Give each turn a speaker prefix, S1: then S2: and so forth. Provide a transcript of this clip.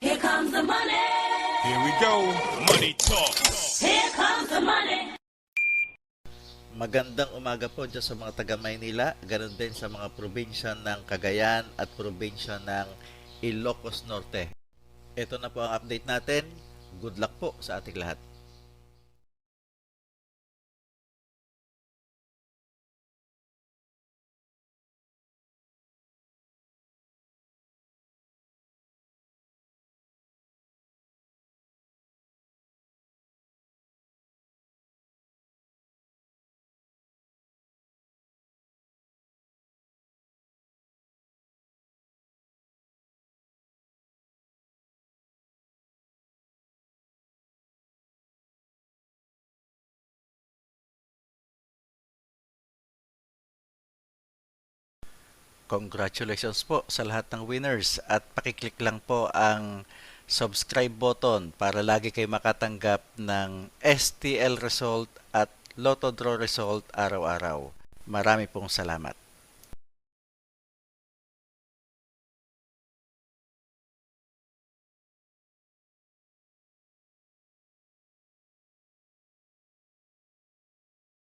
S1: Here comes the money.
S2: Here we go. Money talk.
S1: Here comes the money.
S3: Magandang umaga po dyan sa mga taga Maynila, ganun din sa mga probinsya ng Cagayan at probinsya ng Ilocos Norte. Ito na po ang update natin. Good luck po sa ating lahat. Congratulations po sa lahat ng winners at pakiclick lang po ang subscribe button para lagi kayo makatanggap ng STL result at Lotto Draw result araw-araw. Marami pong salamat.